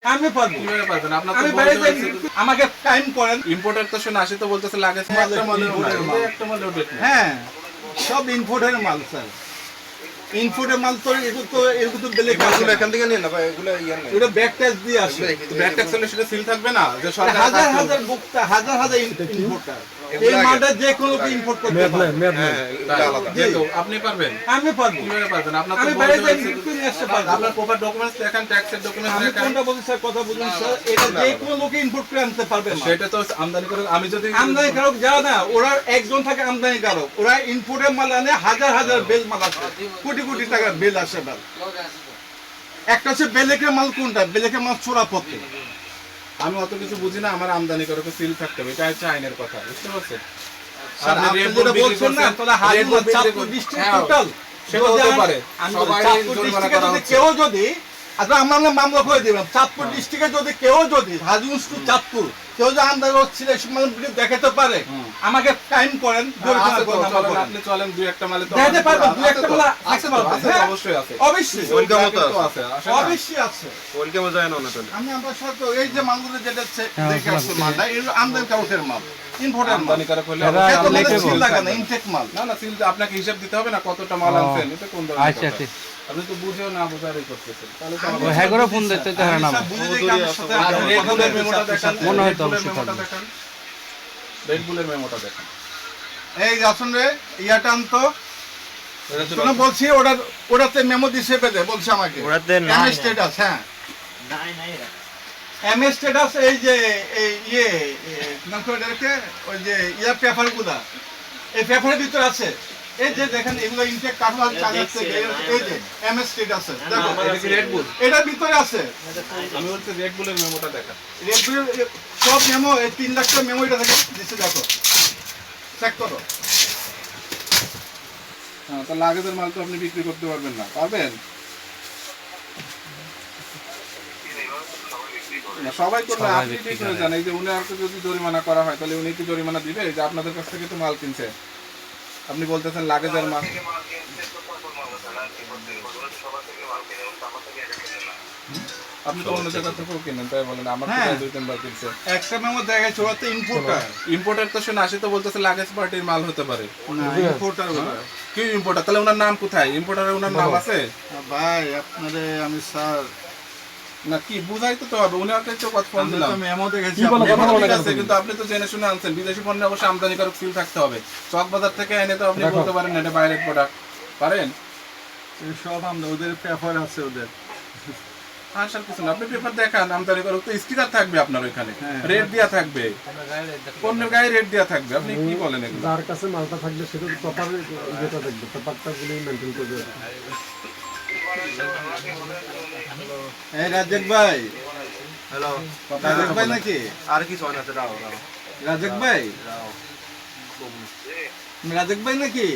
আমি পারবো। কিভাবে পারবেন? আপনার তো আমি বলতে বাইরে যাই, পারছেন। আমাকে টাইম করেন। ইম্পোর্টার তো শুনে আসি তো বলতেছে লাগে একটা মালের একটা মালের ডেট নেই। হ্যাঁ, সব ইম্পোর্টের মাল স্যার। ইম্পোর্টের মাল তো এগুলো তো বেলে এগুলো এখান থেকে নিন না ভাই, এগুলো ইয়ার নাই। ওটা ব্যাক ট্যাক্স দিয়ে আসে। ব্যাক ট্যাক্স হলে সেটা সিল থাকবে না যে সরকার হাজার হাজার ভোক্তা, হাজার হাজার ইম্পোর্টার এই মালটা যে কোনো ইম্পোর্ট করতে পারে। হ্যাঁ, এগুলো আলাদা। যেহেতু আপনি পারবেন, আমি পারবো। কিভাবে পারবেন? আপনার তো আমি বলতে বাইরে যাই, পারছেন। বিক্রি নিয়ে আসতে পারবো। আপনার প্রপার ডকুমেন্টস দেখেন, ট্যাক্সের ডকুমেন্টস আমি দেখেন। কোনটা বলছি স্যার, কথা বলুন স্যার। এটা যে কোনো লোকে ইম্পোর্ট করে আনতে পারবে না। সেটা তো আমদানি করে আমি যদি আমদানিকারক যারা না, ওরা একজন থাকে আমদানিকারক, ওরা ইম্পোর্টের মাল আনে, হাজার হাজার বেল মাল আসে, কোটি কোটি টাকার বেল আসে মাল। একটা হচ্ছে বেলেকের মাল, কোনটা বেলেকের মাল চোরাপথে। আমি অত কিছু বুঝি না, আমার আমদানি করে সিল থাকতে হবে, এটা হচ্ছে আইনের কথা, বুঝতে পারছেন? স্যার, আপনি আপনি রেড যেটা বুল বলছেন না, তাহলে রেড বুল হাজার বিক্রি 4 করছেন। ডিস্ট্রিক্ট হ্যাঁ, টোটাল সেটা হতে পারে। সবাই জরিমানা করা যদি হচ্ছে। কেউ যদি, আচ্ছা আমরা মামলা করে দিলাম, চাঁদপুর ডিস্ট্রিক্টে যদি কেউ যদি হাজিগঞ্জ টু চাঁদপুর কেউ যদি আমদানি ছিল দেখাতে পারে, আমাকে টাইম করেন, জরিমানা আছে তো, করেন, আমরা চলেন, করেন। আপনি চলেন দুই একটা মালে তো দেখাতে পারবেন, দুই আছে একটা তো, মাল আছে তো, আছে তো, হ্যাঁ? অবশ্যই আছে। অবশ্যই ওইরকম মতো তো আছে, আসে না? অবশ্যই আছে। ওইরকম যায় না না তাহলে। আমরা সাথে এই যে মালগুলো যেটা দেখে আসছে মালটা, এগুলো আমদানি কারকের মাল, ইম্পোর্টের মাল। আমদানিকারক হলে এত অবশ্যই মানে আমদানি সিল করতে লাগে না, হবে। ইনটেক মাল। না না, সিল আপনাকে হিসাব দিতে হবে না কতটা মাল আনছেন, এটা কোন ধরনের কথা? আপনি তো বুঝেও না বোঝারই করতেছেন, তাহলে তো আমাদের হ্যাঁ করে ফোন দিতে তো হ্যাঁ না আমি বুঝে দেখি আমার সাথে আর কথা রেড বুলের বলতে মেমোটা চাচ্ছি দেখান, সাথে। মনে হয় তো রেড বুলের অবশ্যই মেমোটা থাকবে। দেখান, রেড বুলের মেমোটা দেখান। এই আসুন রে, ইয়াটা আনতো। এটা তো শোনো বলছি, ওটাতে মেমো দিছে পেতে বলছে আমাকে। ওটাতে না। এমএস স্ট্যাটাস, হ্যাঁ। এমএস স্ট্যাটাস, এই যে এই নাম করে দেখে ওই যে পেপারগুলা, এই পেপারের ভিতর আছে। এই যে দেখেন এগুলো ইনটেক কাঠওয়াল চার্জার থেকে, এই যে এমএস স্ট্যাটাস আছে, দেখো এটা কি রেড বুল? এটার ভিতরে আছে। আমি বলছি রেড বুলের মেমোটা দেখান। রেডমির সব মেমো, এই 3 লাখ টাকা মেমো এটা থেকে দিচ্ছে, দেখো চেক করো। হ্যাঁ, তো লাগেজের মাল তো আপনি বিক্রি করতে পারবেন না, পারবেন? না, সবাই করলে সবাই আপনি বিক্রি ঠিক হয়ে করে। যান। এই যে উনি আর যদি জরিমানা করা হয় তাহলে উনি কি জরিমানা দিবে? এই যে আপনাদের কাছ থেকে তো মাল কিনছে, আপনি বলতেছেন লাগেজের মাল। আপনি তো অন্য জায়গা থেকেও কিনেন, তাই বলেন আমার হ্যাঁ। থেকে 2-3 বার কিনছে। একটা মেমো দেখাচ্ছে, ওরা তো ইম্পোর্টার। ইম্পোর্টার তো শুনে আসি তো বলতেছে লাগেজ পার্টির মাল হতে পারে। না, ইম্পোর্টার ওরা। কি ইম্পোর্টার? তাহলে ওনার নাম কোথায়? ইম্পোর্টারের ওনার নাম আছে ভাই আপনারে আমি স্যার, না? কি বুঝাইতে তো হবে, উনি আপনাকে তো কথা ফোন আমি দিলাম। তো মেমো দেখেছি। মেমো ঠিক আছে, কিন্তু আপনি তো জেনে শুনে আনছেন। বিদেশি পণ্যে অবশ্যই আমদানিকারক সিল থাকতে হবে। চক বাজার থেকে এনে তো আপনি বলতে পারেন না এটা বাইরের প্রোডাক্ট, পারেন? সব আমরা ওদের পেপার আছে ওদের। আসার কিছু না, আপনি পেপার দেখান, আমদানিকারক তো স্টিকার থাকবে আপনার ওইখানে, হ্যাঁ। রেট দেওয়া থাকবে, পণ্যের গায়ে রেট দেওয়া থাকবে। আপনি কি বলেন এগুলো? যার কাছে মালটা থাকলে সেটা প্রপার যেটা দেখবে পেপারটা গুলি মেনটেন করবে। এই রাজেক ভাই, হ্যালো। রাজেক ভাই নাকি? আর কিছু হয় না, দাও দাও রাজেক ভাই, দাও। রাজেক ভাই নাকি?